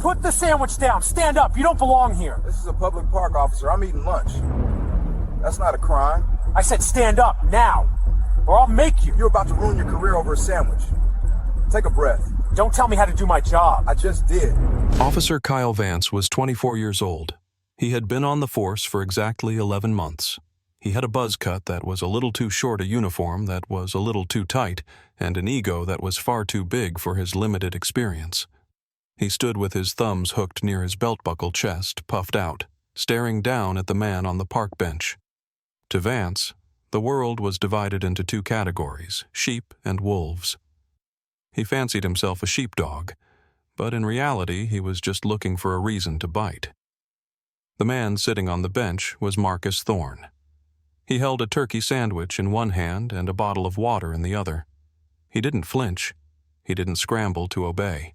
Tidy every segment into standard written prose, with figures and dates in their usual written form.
Put the sandwich down. Stand up. You don't belong here. This is a public park, officer. I'm eating lunch. That's not a crime. I said stand up now, or I'll make you. You're about to ruin your career over a sandwich. Take a breath. Don't tell me how to do my job. I just did. Officer Kyle Vance was 24 years old. He had been on the force for exactly 11 months. He had a buzz cut that was a little too short, a uniform that was a little too tight, and an ego that was far too big for his limited experience. He stood with his thumbs hooked near his belt-buckle chest, puffed out, staring down at the man on the park bench. To Vance, the world was divided into two categories, sheep and wolves. He fancied himself a sheepdog, but in reality he was just looking for a reason to bite. The man sitting on the bench was Marcus Thorne. He held a turkey sandwich in one hand and a bottle of water in the other. He didn't flinch. He didn't scramble to obey.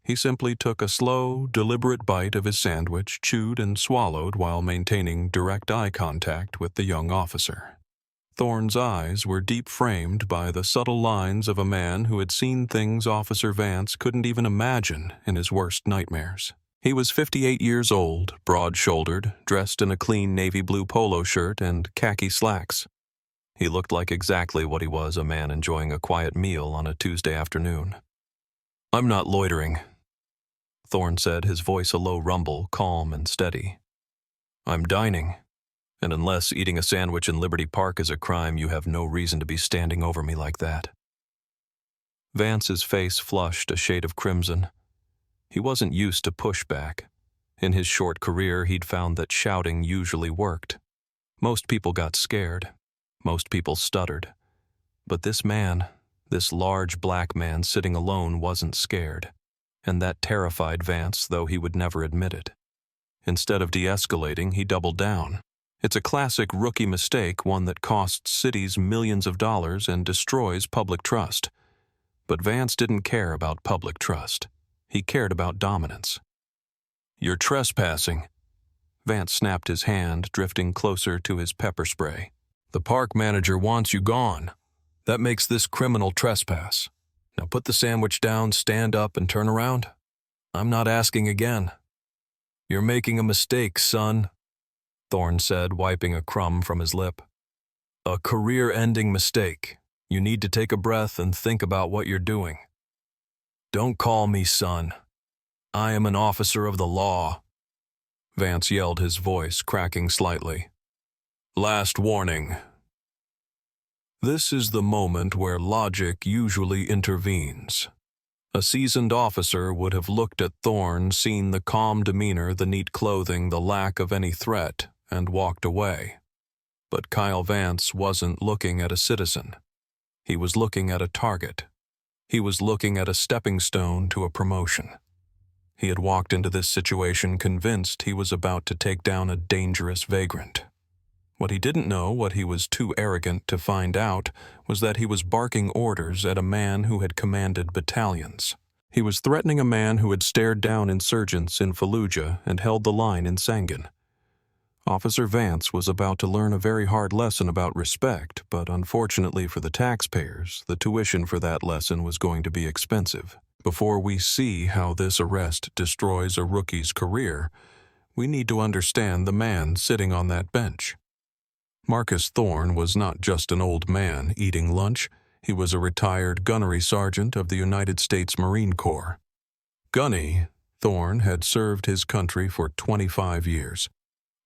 He simply took a slow, deliberate bite of his sandwich, chewed and swallowed while maintaining direct eye contact with the young officer. Thorne's eyes were deep-framed by the subtle lines of a man who had seen things Officer Vance couldn't even imagine in his worst nightmares. He was 58 years old, broad-shouldered, dressed in a clean navy blue polo shirt and khaki slacks. He looked like exactly what he was, a man enjoying a quiet meal on a Tuesday afternoon. "I'm not loitering," Thorne said, his voice a low rumble, calm and steady. "I'm dining, and unless eating a sandwich in Liberty Park is a crime, you have no reason to be standing over me like that." Vance's face flushed a shade of crimson. He wasn't used to pushback. In his short career, he'd found that shouting usually worked. Most people got scared. Most people stuttered. But this man, this large black man sitting alone, wasn't scared. And that terrified Vance, though he would never admit it. Instead of de-escalating, he doubled down. It's a classic rookie mistake, one that costs cities millions of dollars and destroys public trust. But Vance didn't care about public trust. He cared about dominance. "You're trespassing." Vance snapped his hand, drifting closer to his pepper spray. "The park manager wants you gone. That makes this criminal trespass. Now put the sandwich down, stand up, and turn around. I'm not asking again." "You're making a mistake, son," Thorne said, wiping a crumb from his lip. "A career-ending mistake. You need to take a breath and think about what you're doing." "Don't call me son. I am an officer of the law," Vance yelled, his voice cracking slightly. "Last warning. This is the moment where logic usually intervenes." A seasoned officer would have looked at Thorne, seen the calm demeanor, the neat clothing, the lack of any threat, and walked away. But Kyle Vance wasn't looking at a citizen. He was looking at a target. He was looking at a stepping stone to a promotion. He had walked into this situation convinced he was about to take down a dangerous vagrant. What he didn't know, what he was too arrogant to find out, was that he was barking orders at a man who had commanded battalions. He was threatening a man who had stared down insurgents in Fallujah and held the line in Sangin. Officer Vance was about to learn a very hard lesson about respect, but unfortunately for the taxpayers, the tuition for that lesson was going to be expensive. Before we see how this arrest destroys a rookie's career, we need to understand the man sitting on that bench. Marcus Thorne was not just an old man eating lunch. He was a retired gunnery sergeant of the United States Marine Corps. Gunny, Thorne had served his country for 25 years.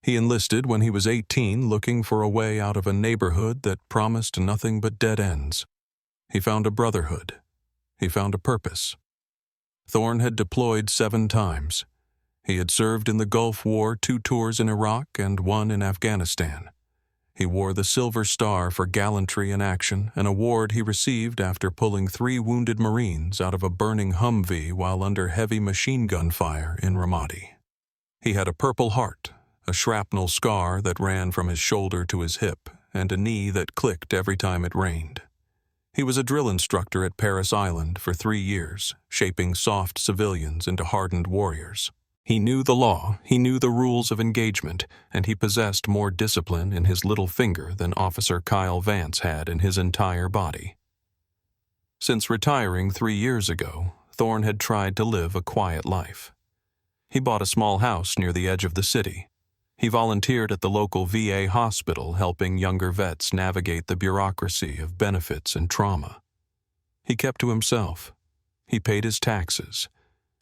He enlisted when he was 18, looking for a way out of a neighborhood that promised nothing but dead ends. He found a brotherhood. He found a purpose. Thorne had deployed 7 times. He had served in the Gulf War, 2 tours in Iraq and 1 in Afghanistan. He wore the Silver Star for gallantry in action, an award he received after pulling 3 wounded Marines out of a burning Humvee while under heavy machine gun fire in Ramadi. He had a Purple Heart, a shrapnel scar that ran from his shoulder to his hip, and a knee that clicked every time it rained. He was a drill instructor at Paris Island for 3 years, shaping soft civilians into hardened warriors. He knew the law, he knew the rules of engagement, and he possessed more discipline in his little finger than Officer Kyle Vance had in his entire body. Since retiring 3 years ago, Thorne had tried to live a quiet life. He bought a small house near the edge of the city. He volunteered at the local VA hospital, helping younger vets navigate the bureaucracy of benefits and trauma. He kept to himself. He paid his taxes.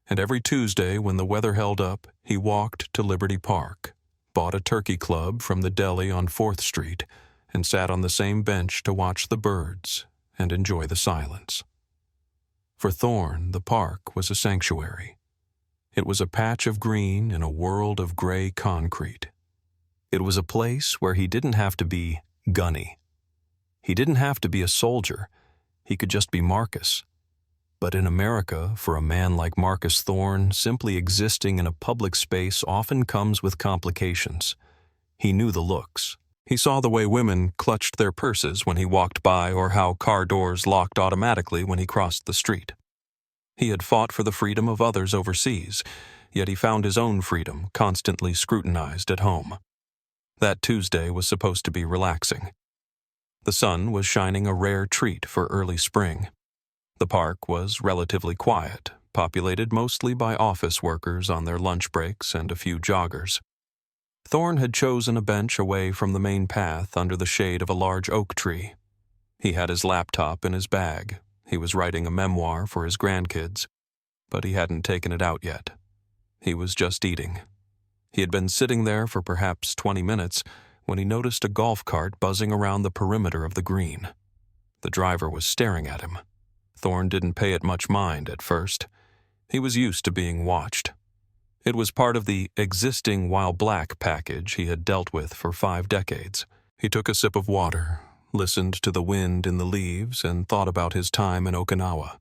And every Tuesday, when the weather held up, he walked to Liberty Park, bought a turkey club from the deli on 4th Street, and sat on the same bench to watch the birds and enjoy the silence. For Thorne, the park was a sanctuary. It was a patch of green in a world of gray concrete. It was a place where he didn't have to be Gunny. He didn't have to be a soldier. He could just be Marcus. But in America, for a man like Marcus Thorne, simply existing in a public space often comes with complications. He knew the looks. He saw the way women clutched their purses when he walked by, or how car doors locked automatically when he crossed the street. He had fought for the freedom of others overseas, yet he found his own freedom constantly scrutinized at home. That Tuesday was supposed to be relaxing. The sun was shining, a rare treat for early spring. The park was relatively quiet, populated mostly by office workers on their lunch breaks and a few joggers. Thorne had chosen a bench away from the main path under the shade of a large oak tree. He had his laptop in his bag. He was writing a memoir for his grandkids, but he hadn't taken it out yet. He was just eating. He had been sitting there for perhaps 20 minutes when he noticed a golf cart buzzing around the perimeter of the green. The driver was staring at him. Thorne didn't pay it much mind at first. He was used to being watched. It was part of the existing while black package he had dealt with for 5 decades. He took a sip of water, listened to the wind in the leaves, and thought about his time in Okinawa.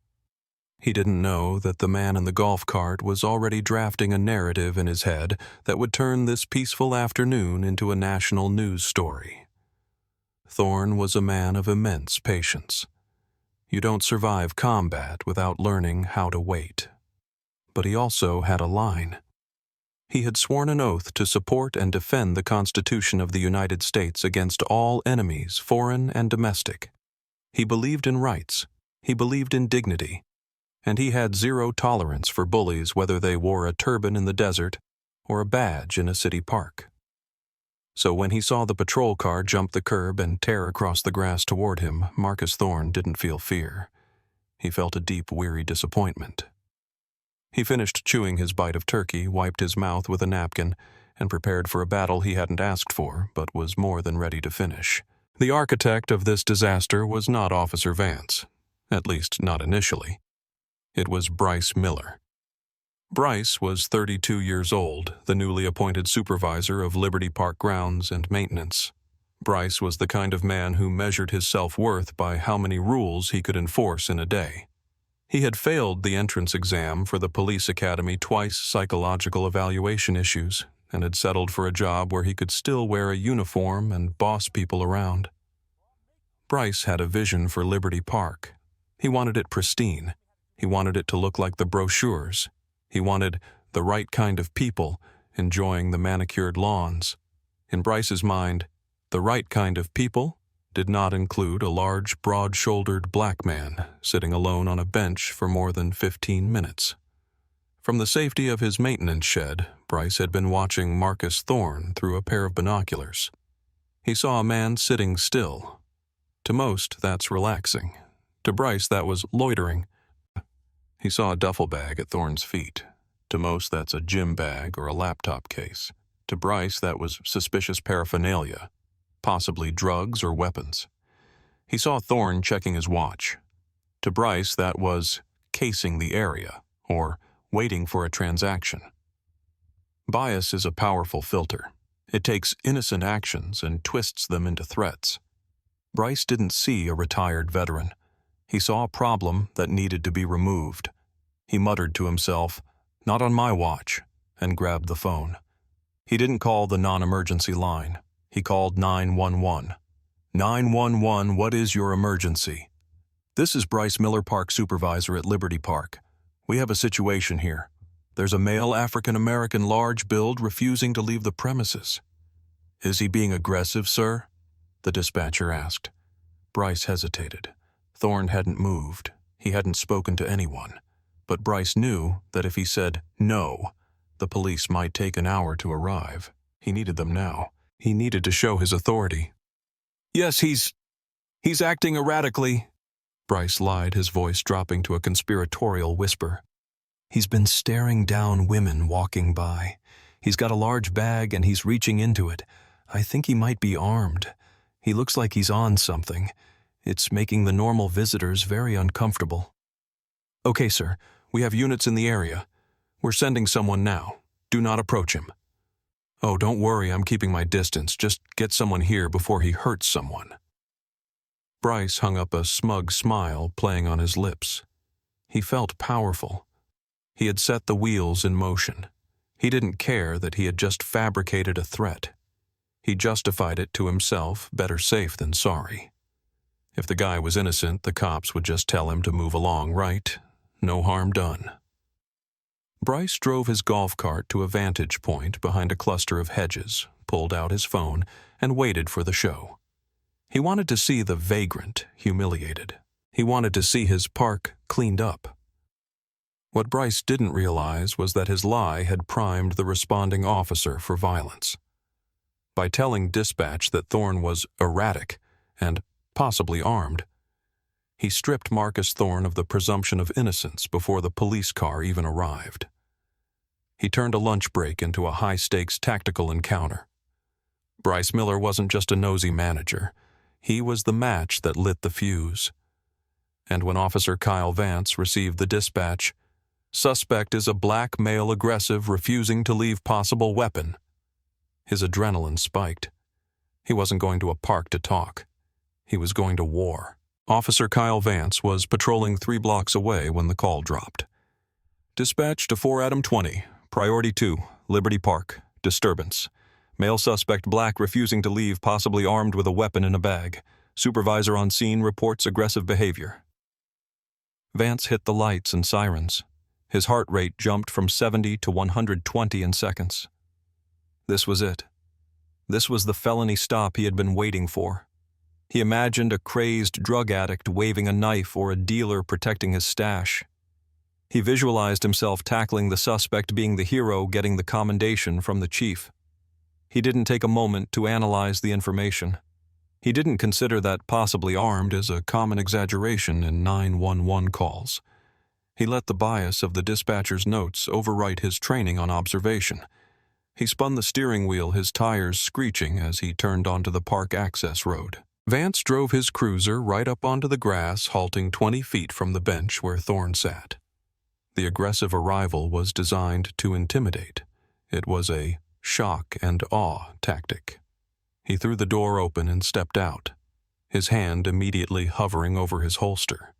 He didn't know that the man in the golf cart was already drafting a narrative in his head that would turn this peaceful afternoon into a national news story. Thorne was a man of immense patience. You don't survive combat without learning how to wait. But he also had a line. He had sworn an oath to support and defend the Constitution of the United States against all enemies, foreign and domestic. He believed in rights. He believed in dignity. And he had zero tolerance for bullies, whether they wore a turban in the desert or a badge in a city park. So when he saw the patrol car jump the curb and tear across the grass toward him, Marcus Thorne didn't feel fear. He felt a deep, weary disappointment. He finished chewing his bite of turkey, wiped his mouth with a napkin, and prepared for a battle he hadn't asked for, but was more than ready to finish. The architect of this disaster was not Officer Vance, at least not initially. It was Bryce Miller. Bryce was 32 years old, the newly appointed supervisor of Liberty Park grounds and maintenance. Bryce was the kind of man who measured his self-worth by how many rules he could enforce in a day. He had failed the entrance exam for the police academy twice, psychological evaluation issues, and had settled for a job where he could still wear a uniform and boss people around. Bryce had a vision for Liberty Park. He wanted it pristine. He wanted it to look like the brochures. He wanted the right kind of people enjoying the manicured lawns. In Bryce's mind, the right kind of people did not include a large, broad-shouldered black man sitting alone on a bench for more than 15 minutes. From the safety of his maintenance shed, Bryce had been watching Marcus Thorne through a pair of binoculars. He saw a man sitting still. To most, that's relaxing. To Bryce, that was loitering. He saw a duffel bag at Thorne's feet. To most, that's a gym bag or a laptop case. To Bryce, that was suspicious paraphernalia, possibly drugs or weapons. He saw Thorne checking his watch. To Bryce, that was casing the area, or waiting for a transaction. Bias is a powerful filter. It takes innocent actions and twists them into threats. Bryce didn't see a retired veteran. He saw a problem that needed to be removed. He muttered to himself, "Not on my watch," and grabbed the phone. He didn't call the non-emergency line. He called 911. 911, what is your emergency? This is Bryce Miller, Park Supervisor at Liberty Park. We have a situation here. There's a male African-American large build refusing to leave the premises. Is he being aggressive, sir? The dispatcher asked. Bryce hesitated. Thorne hadn't moved. He hadn't spoken to anyone. But Bryce knew that if he said no, The police might take an hour to arrive. He needed them now. He needed to show his authority. "Yes, he's acting erratically," Bryce lied, his voice dropping to a conspiratorial whisper. "He's been staring down women walking by. He's got a large bag and he's reaching into it. I think he might be armed. He looks like he's on something. It's making the normal visitors very uncomfortable." "Okay, sir. We have units in the area. We're sending someone now. Do not approach him." "Oh, don't worry, I'm keeping my distance. Just get someone here before he hurts someone." Bryce hung up a smug smile playing on his lips. He felt powerful. He had set the wheels in motion. He didn't care that he had just fabricated a threat. He justified it to himself, better safe than sorry. If the guy was innocent, the cops would just tell him to move along, right? No harm done. Bryce drove his golf cart to a vantage point behind a cluster of hedges, pulled out his phone, and waited for the show. He wanted to see the vagrant humiliated. He wanted to see his park cleaned up. What Bryce didn't realize was that his lie had primed the responding officer for violence. By telling dispatch that Thorne was erratic and possibly armed, he stripped Marcus Thorne of the presumption of innocence before the police car even arrived. He turned a lunch break into a high-stakes tactical encounter. Bryce Miller wasn't just a nosy manager. He was the match that lit the fuse. And when Officer Kyle Vance received the dispatch, "Suspect is a black male aggressive refusing to leave possible weapon," his adrenaline spiked. He wasn't going to a park to talk. He was going to war. Officer Kyle Vance was patrolling 3 blocks away when the call dropped. "Dispatch to 4 Adam 20, Priority 2, Liberty Park, disturbance. Male suspect black refusing to leave, possibly armed with a weapon in a bag. Supervisor on scene reports aggressive behavior." Vance hit the lights and sirens. His heart rate jumped from 70 to 120 in seconds. This was it. This was the felony stop he had been waiting for. He imagined a crazed drug addict waving a knife or a dealer protecting his stash. He visualized himself tackling the suspect, being the hero getting the commendation from the chief. He didn't take a moment to analyze the information. He didn't consider that possibly armed as a common exaggeration in 911 calls. He let the bias of the dispatcher's notes overwrite his training on observation. He spun the steering wheel, his tires screeching as he turned onto the park access road. Vance drove his cruiser right up onto the grass, halting 20 feet from the bench where Thorne sat. The aggressive arrival was designed to intimidate. It was a shock and awe tactic. He threw the door open and stepped out, his hand immediately hovering over his holster.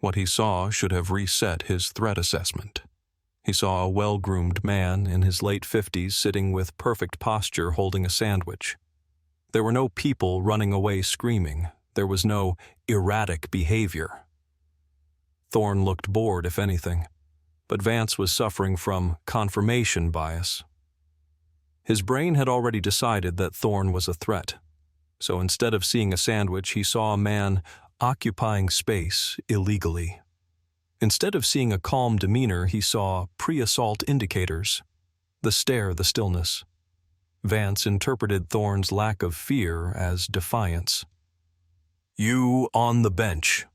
What he saw should have reset his threat assessment. He saw a well-groomed man in his late 50s sitting with perfect posture holding a sandwich. There were no people running away screaming. There was no erratic behavior. Thorne looked bored, if anything, but Vance was suffering from confirmation bias. His brain had already decided that Thorne was a threat, so instead of seeing a sandwich, he saw a man occupying space illegally. Instead of seeing a calm demeanor, he saw pre-assault indicators. The stare, the stillness. Vance interpreted Thorne's lack of fear as defiance. "You on the bench,"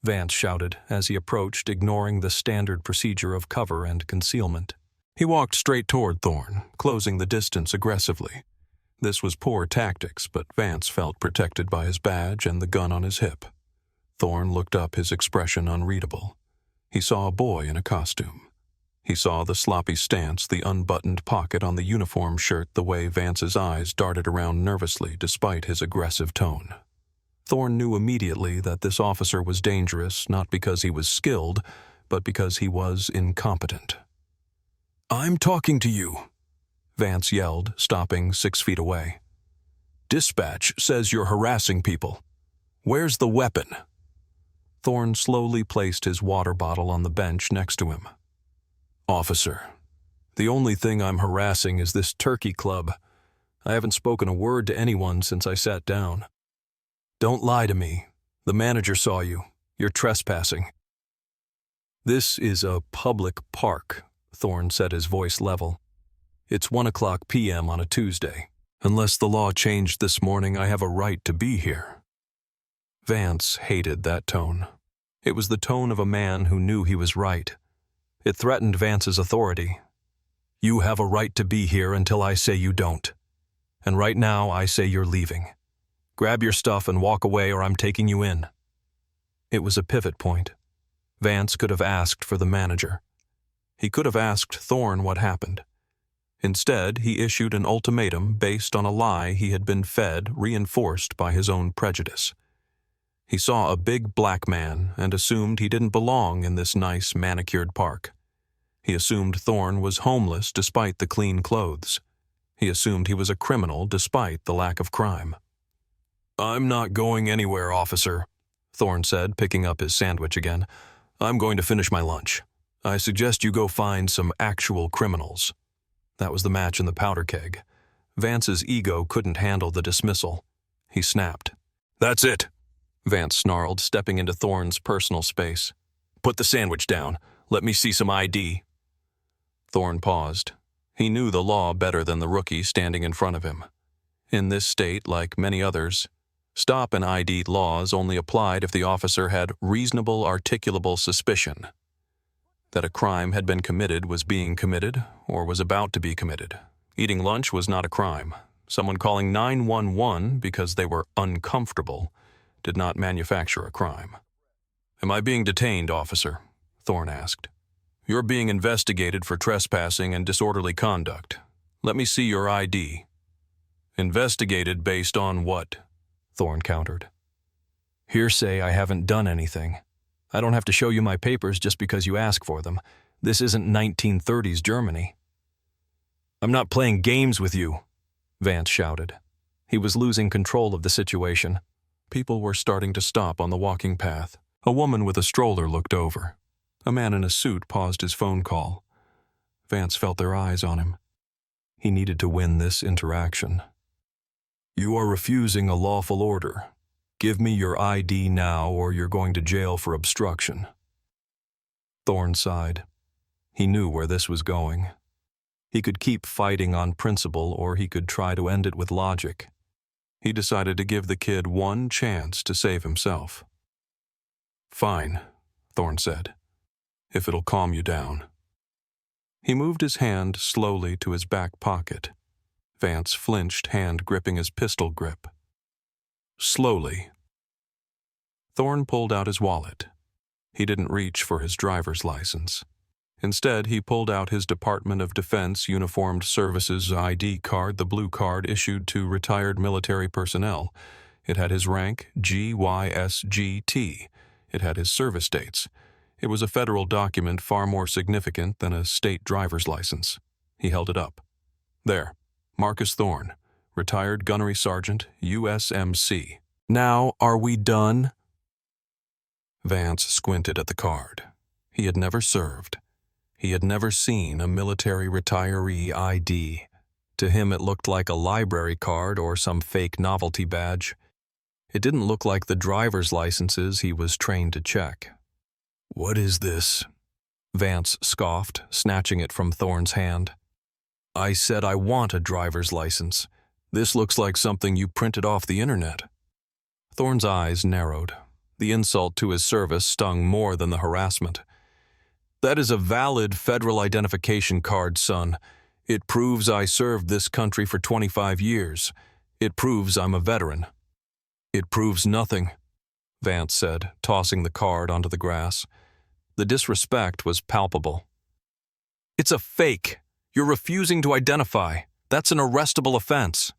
Vance shouted as he approached, ignoring the standard procedure of cover and concealment. He walked straight toward Thorne, closing the distance aggressively. This was poor tactics, but Vance felt protected by his badge and the gun on his hip. Thorne looked up, his expression unreadable. He saw a boy in a costume. He saw the sloppy stance, the unbuttoned pocket on the uniform shirt, the way Vance's eyes darted around nervously despite his aggressive tone. Thorne knew immediately that this officer was dangerous, not because he was skilled, but because he was incompetent. "I'm talking to you," Vance yelled, stopping 6 feet away. "Dispatch says you're harassing people. Where's the weapon?" Thorne slowly placed his water bottle on the bench next to him. "Officer, the only thing I'm harassing is this turkey club. I haven't spoken a word to anyone since I sat down." "Don't lie to me. The manager saw you. You're trespassing." "This is a public park," Thorne said, his voice level. It's 1:00 p.m. on a Tuesday. Unless the law changed this morning, I have a right to be here." Vance hated that tone. It was the tone of a man who knew he was right. It threatened Vance's authority. "You have a right to be here until I say you don't. And right now, I say you're leaving. Grab your stuff and walk away, or I'm taking you in." It was a pivot point. Vance could have asked for the manager. He could have asked Thorne what happened. Instead, he issued an ultimatum based on a lie he had been fed, reinforced by his own prejudice. He saw a big black man and assumed he didn't belong in this nice, manicured park. He assumed Thorne was homeless despite the clean clothes. He assumed he was a criminal despite the lack of crime. "I'm not going anywhere, officer," Thorne said, picking up his sandwich again. "I'm going to finish my lunch. I suggest you go find some actual criminals." That was the match in the powder keg. Vance's ego couldn't handle the dismissal. He snapped. "That's it," Vance snarled, stepping into Thorne's personal space. "Put the sandwich down. Let me see some ID." Thorne paused. He knew the law better than the rookie standing in front of him. In this state, like many others, stop and ID laws only applied if the officer had reasonable articulable suspicion that a crime had been committed, was being committed, or was about to be committed. Eating lunch was not a crime. Someone calling 911 because they were uncomfortable did not manufacture a crime. "Am I being detained, officer?" Thorne asked. "You're being investigated for trespassing and disorderly conduct. Let me see your ID." "Investigated based on what?" Thorne countered. "Hearsay I haven't done anything. I don't have to show you my papers just because you ask for them. This isn't 1930s Germany." "I'm not playing games with you," Vance shouted. He was losing control of the situation. People were starting to stop on the walking path. A woman with a stroller looked over. A man in a suit paused his phone call. Vance felt their eyes on him. He needed to win this interaction. "You are refusing a lawful order. Give me your ID now, or you're going to jail for obstruction." Thorne sighed. He knew where this was going. He could keep fighting on principle, or he could try to end it with logic. He decided to give the kid one chance to save himself. "Fine," Thorne said, "if it'll calm you down." He moved his hand slowly to his back pocket. Vance flinched, hand gripping his pistol grip. Slowly. Thorne pulled out his wallet. He didn't reach for his driver's license. Instead, he pulled out his Department of Defense Uniformed Services ID card, the blue card issued to retired military personnel. It had his rank, GYSGT. It had his service dates. It was a federal document far more significant than a state driver's license. He held it up. "There, Marcus Thorne, retired Gunnery Sergeant, USMC. Now, are we done?" Vance squinted at the card. He had never served. He had never seen a military retiree ID. To him, it looked like a library card or some fake novelty badge. It didn't look like the driver's licenses he was trained to check. "What is this?" Vance scoffed, snatching it from Thorne's hand. "I said I want a driver's license. This looks like something you printed off the internet." Thorne's eyes narrowed. The insult to his service stung more than the harassment. "That is a valid federal identification card, son. It proves I served this country for 25 years. It proves I'm a veteran." "It proves nothing," Vance said, tossing the card onto the grass. The disrespect was palpable. "It's a fake. You're refusing to identify. That's an arrestable offense."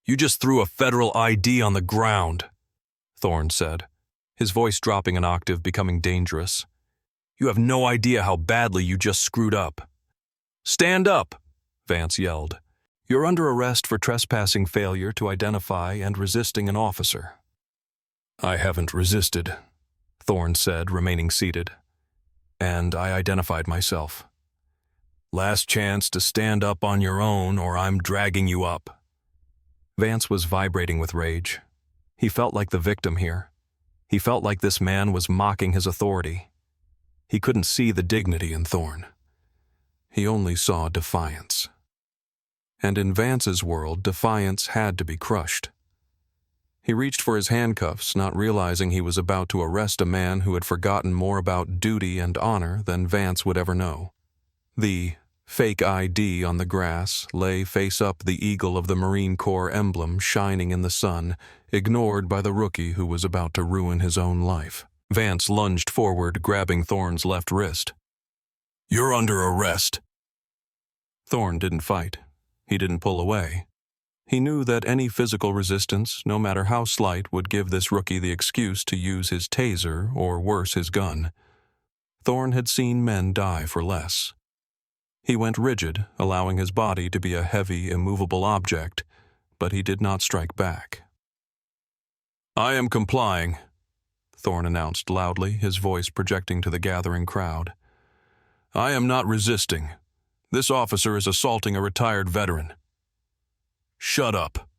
"You just threw a federal ID on the ground," Thorne said, his voice dropping an octave, becoming dangerous. "You have no idea how badly you just screwed up." "Stand up," Vance yelled. "You're under arrest for trespassing, failure to identify, and resisting an officer." "I haven't resisted," Thorne said, remaining seated. "And I identified myself. Last chance to stand up on your own, or I'm dragging you up." Vance was vibrating with rage. He felt like the victim here. He felt like this man was mocking his authority. He couldn't see the dignity in Thorne. He only saw defiance. And in Vance's world, defiance had to be crushed. He reached for his handcuffs, not realizing he was about to arrest a man who had forgotten more about duty and honor than Vance would ever know. The fake ID on the grass lay face up, the eagle of the Marine Corps emblem shining in the sun, ignored by the rookie who was about to ruin his own life. Vance lunged forward, grabbing Thorne's left wrist. "You're under arrest." Thorne didn't fight. He didn't pull away. He knew that any physical resistance, no matter how slight, would give this rookie the excuse to use his taser or, worse, his gun. Thorne had seen men die for less. He went rigid, allowing his body to be a heavy, immovable object, but he did not strike back. "I am complying," Thorne announced loudly, his voice projecting to the gathering crowd. "I am not resisting. This officer is assaulting a retired veteran." "Shut up,"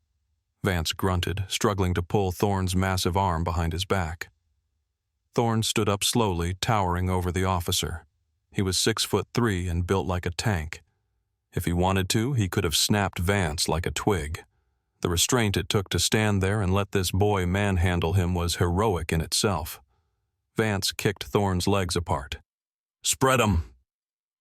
Vance grunted, struggling to pull Thorne's massive arm behind his back. Thorne stood up slowly, towering over the officer. He was 6'3" and built like a tank. If he wanted to, he could have snapped Vance like a twig. The restraint it took to stand there and let this boy manhandle him was heroic in itself. Vance kicked Thorne's legs apart. "Spread 'em!"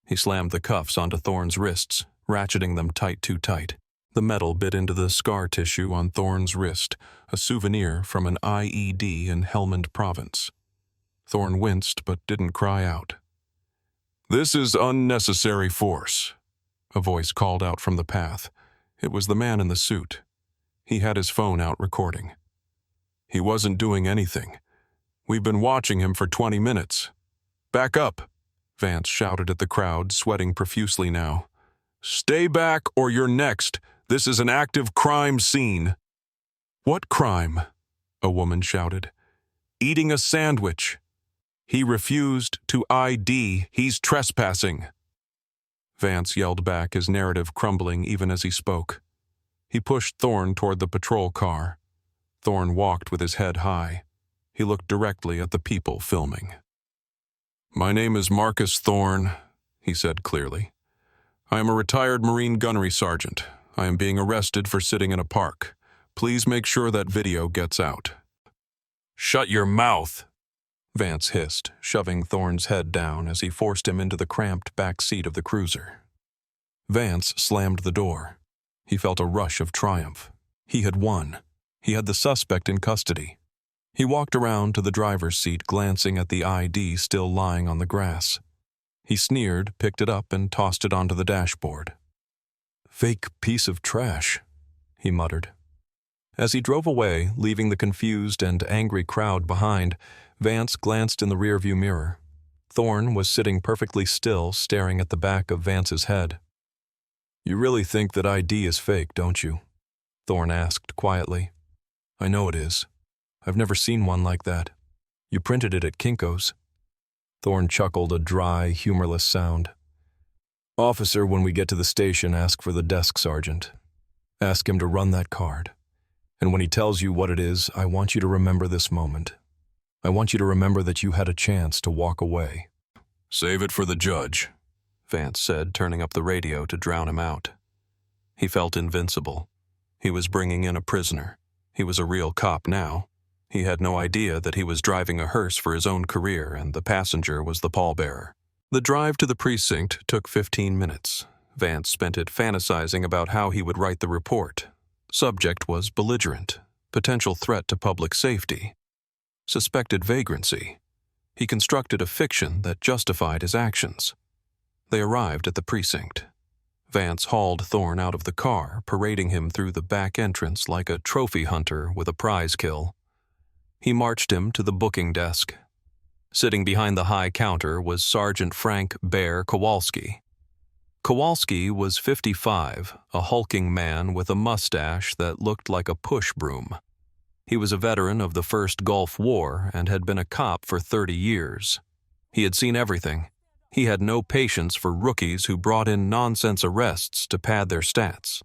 He slammed the cuffs onto Thorne's wrists, ratcheting them too tight. The metal bit into the scar tissue on Thorne's wrist, a souvenir from an IED in Helmand Province. Thorne winced but didn't cry out. "This is unnecessary force," a voice called out from the path. It was the man in the suit. He had his phone out recording. "He wasn't doing anything. We've been watching him for 20 minutes. Back up," Vance shouted at the crowd, sweating profusely now. "Stay back or you're next. This is an active crime scene." "What crime?" a woman shouted. "Eating a sandwich. He refused to ID. He's trespassing." Vance yelled back, his narrative crumbling even as he spoke. He pushed Thorne toward the patrol car. Thorne walked with his head high. He looked directly at the people filming. "My name is Marcus Thorne," he said clearly. "I am a retired Marine gunnery sergeant. I am being arrested for sitting in a park. Please make sure that video gets out." "Shut your mouth," Vance hissed, shoving Thorne's head down as he forced him into the cramped back seat of the cruiser. Vance slammed the door. He felt a rush of triumph. He had won. He had the suspect in custody. He walked around to the driver's seat, glancing at the ID still lying on the grass. He sneered, picked it up, and tossed it onto the dashboard. "Fake piece of trash," he muttered. As he drove away, leaving the confused and angry crowd behind, Vance glanced in the rearview mirror. Thorne was sitting perfectly still, staring at the back of Vance's head. "You really think that ID is fake, don't you?" Thorne asked quietly. "I know it is. I've never seen one like that. You printed it at Kinko's." Thorne chuckled, a dry, humorless sound. "Officer, when we get to the station, ask for the desk sergeant. Ask him to run that card. And when he tells you what it is, I want you to remember this moment. I want you to remember that you had a chance to walk away." "Save it for the judge," Vance said, turning up the radio to drown him out. He felt invincible. He was bringing in a prisoner. He was a real cop now. He had no idea that he was driving a hearse for his own career, and the passenger was the pallbearer. The drive to the precinct took 15 minutes. Vance spent it fantasizing about how he would write the report. Subject was belligerent, potential threat to public safety, suspected vagrancy. He constructed a fiction that justified his actions. They arrived at the precinct. Vance hauled Thorne out of the car, parading him through the back entrance like a trophy hunter with a prize kill. He marched him to the booking desk. Sitting behind the high counter was Sergeant Frank Bear Kowalski. Kowalski was 55, a hulking man with a mustache that looked like a push broom. He was a veteran of the First Gulf War and had been a cop for 30 years. He had seen everything. He had no patience for rookies who brought in nonsense arrests to pad their stats.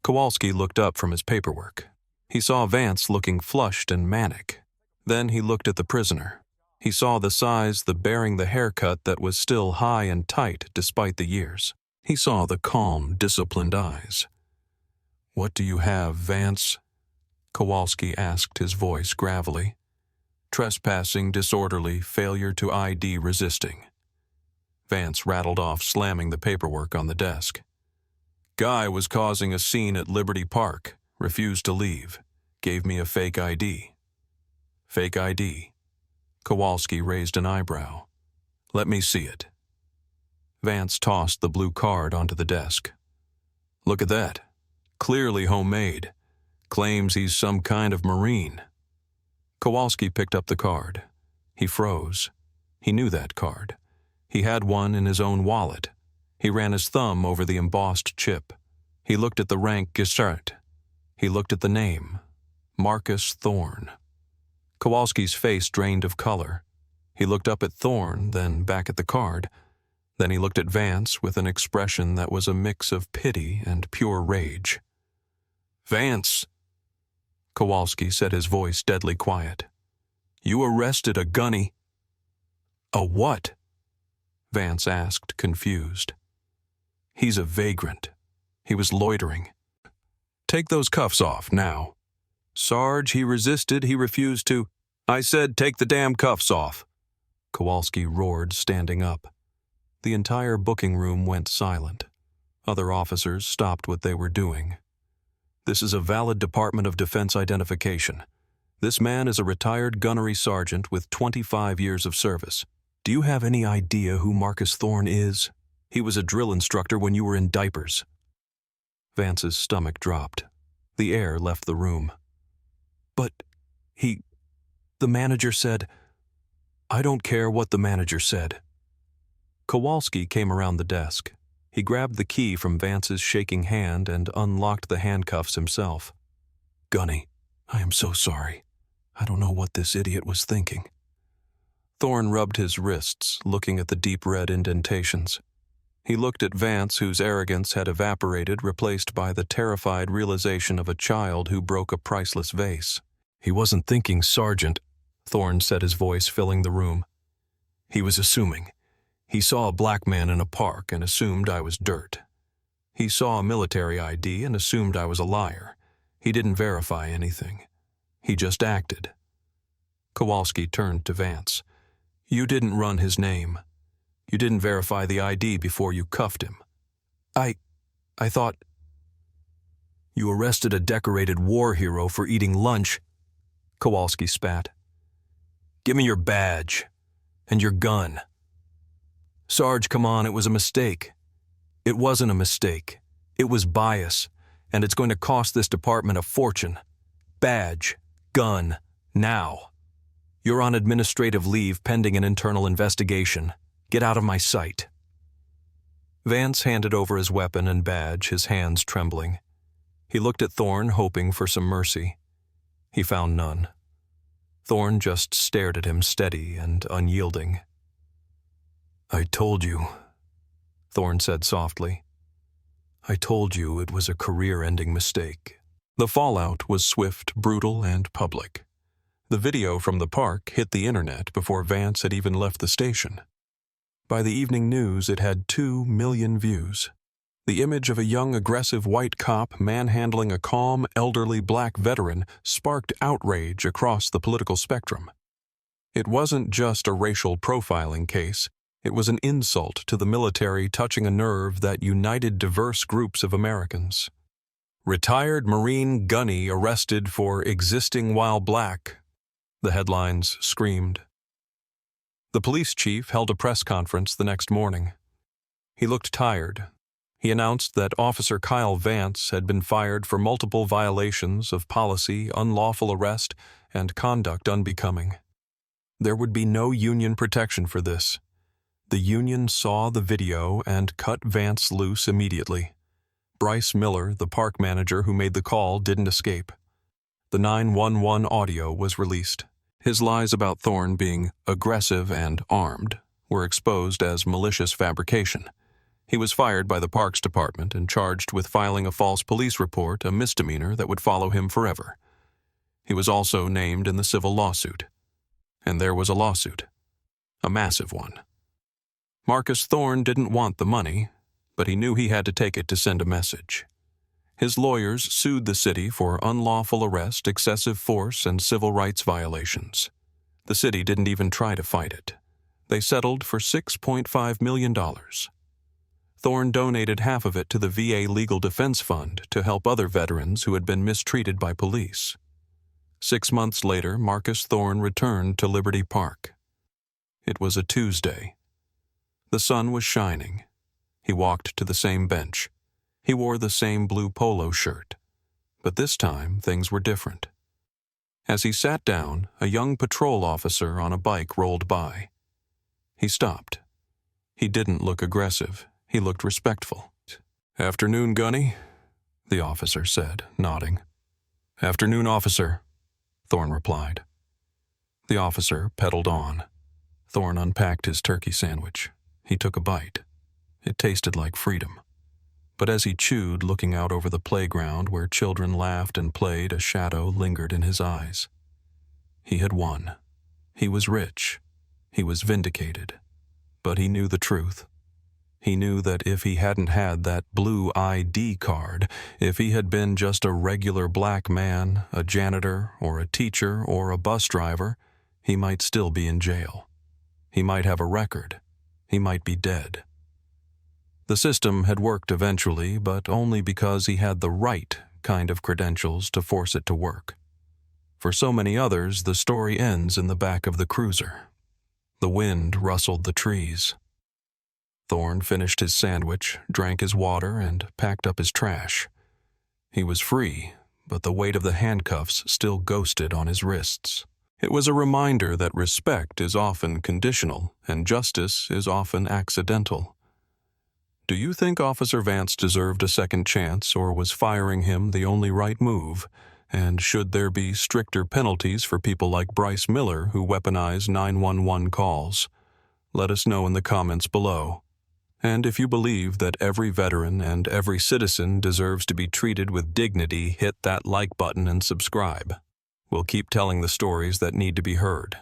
Kowalski looked up from his paperwork. He saw Vance looking flushed and manic. Then he looked at the prisoner. He saw the size, the bearing, the haircut that was still high and tight despite the years. He saw the calm, disciplined eyes. "What do you have, Vance?" Kowalski asked, his voice gravelly. "Trespassing, disorderly, failure to ID, resisting." Vance rattled off, slamming the paperwork on the desk. "Guy was causing a scene at Liberty Park, refused to leave, gave me a fake ID." "Fake ID?" Kowalski raised an eyebrow. "Let me see it." Vance tossed the blue card onto the desk. "Look at that. Clearly homemade. Claims he's some kind of Marine." Kowalski picked up the card. He froze. He knew that card. He had one in his own wallet. He ran his thumb over the embossed chip. He looked at the rank Gestalt. He looked at the name, Marcus Thorne. Kowalski's face drained of color. He looked up at Thorne, then back at the card. Then he looked at Vance with an expression that was a mix of pity and pure rage. "Vance," Kowalski said, his voice deadly quiet, "you arrested a Gunny." "A what?" Vance asked, confused. "He's a vagrant. He was loitering. Take those cuffs off, now." "Sarge, he resisted, he refused to—" "I said take the damn cuffs off," Kowalski roared, standing up. The entire booking room went silent. Other officers stopped what they were doing. "This is a valid Department of Defense identification. This man is a retired gunnery sergeant with 25 years of service. Do you have any idea who Marcus Thorne is? He was a drill instructor when you were in diapers." Vance's stomach dropped. The air left the room. "But the manager said—" "I don't care what the manager said." Kowalski came around the desk. He grabbed the key from Vance's shaking hand and unlocked the handcuffs himself. "Gunny, I am so sorry. I don't know what this idiot was thinking." Thorne rubbed his wrists, looking at the deep red indentations. He looked at Vance, whose arrogance had evaporated, replaced by the terrified realization of a child who broke a priceless vase. "He wasn't thinking, Sergeant," Thorne said, his voice filling the room. "He was assuming. He saw a black man in a park and assumed I was dirt. He saw a military ID and assumed I was a liar. He didn't verify anything. He just acted." Kowalski turned to Vance. "You didn't run his name. You didn't verify the ID before you cuffed him." I thought—" "You arrested a decorated war hero for eating lunch," Kowalski spat. "Give me your badge. And your gun." "Sarge, come on, it was a mistake." "It wasn't a mistake. It was bias, and it's going to cost this department a fortune. Badge, gun, now. You're on administrative leave pending an internal investigation. Get out of my sight." Vance handed over his weapon and badge, his hands trembling. He looked at Thorne, hoping for some mercy. He found none. Thorne just stared at him, steady and unyielding. "I told you," Thorne said softly. "I told you it was a career-ending mistake." The fallout was swift, brutal, and public. The video from the park hit the internet before Vance had even left the station. By the evening news, it had 2 million views. The image of a young, aggressive white cop manhandling a calm, elderly black veteran sparked outrage across the political spectrum. It wasn't just a racial profiling case. It was an insult to the military, touching a nerve that united diverse groups of Americans. "Retired Marine Gunny arrested for existing while black," the headlines screamed. The police chief held a press conference the next morning. He looked tired. He announced that Officer Kyle Vance had been fired for multiple violations of policy, unlawful arrest, and conduct unbecoming. There would be no union protection for this. The union saw the video and cut Vance loose immediately. Bryce Miller, the park manager who made the call, didn't escape. The 911 audio was released. His lies about Thorne being aggressive and armed were exposed as malicious fabrication. He was fired by the Parks Department and charged with filing a false police report, a misdemeanor that would follow him forever. He was also named in the civil lawsuit. And there was a lawsuit. A massive one. Marcus Thorne didn't want the money, but he knew he had to take it to send a message. His lawyers sued the city for unlawful arrest, excessive force, and civil rights violations. The city didn't even try to fight it. They settled for $6.5 million. Thorne donated half of it to the VA Legal Defense Fund to help other veterans who had been mistreated by police. 6 months later, Marcus Thorne returned to Liberty Park. It was a Tuesday. The sun was shining. He walked to the same bench. He wore the same blue polo shirt. But this time, things were different. As he sat down, a young patrol officer on a bike rolled by. He stopped. He didn't look aggressive. He looked respectful. "Afternoon, Gunny," the officer said, nodding. "Afternoon, officer," Thorne replied. The officer pedaled on. Thorne unpacked his turkey sandwich. He took a bite. It tasted like freedom. But as he chewed, looking out over the playground where children laughed and played, a shadow lingered in his eyes. He had won. He was rich. He was vindicated. But he knew the truth. He knew that if he hadn't had that blue ID card, if he had been just a regular black man, a janitor, or a teacher, or a bus driver, he might still be in jail. He might have a record. He might be dead. The system had worked eventually, but only because he had the right kind of credentials to force it to work. For so many others, the story ends in the back of the cruiser. The wind rustled the trees. Thorne finished his sandwich, drank his water, and packed up his trash. He was free, but the weight of the handcuffs still ghosted on his wrists. It was a reminder that respect is often conditional and justice is often accidental. Do you think Officer Vance deserved a second chance, or was firing him the only right move? And should there be stricter penalties for people like Bryce Miller who weaponize 911 calls? Let us know in the comments below. And if you believe that every veteran and every citizen deserves to be treated with dignity, hit that like button and subscribe. We'll keep telling the stories that need to be heard.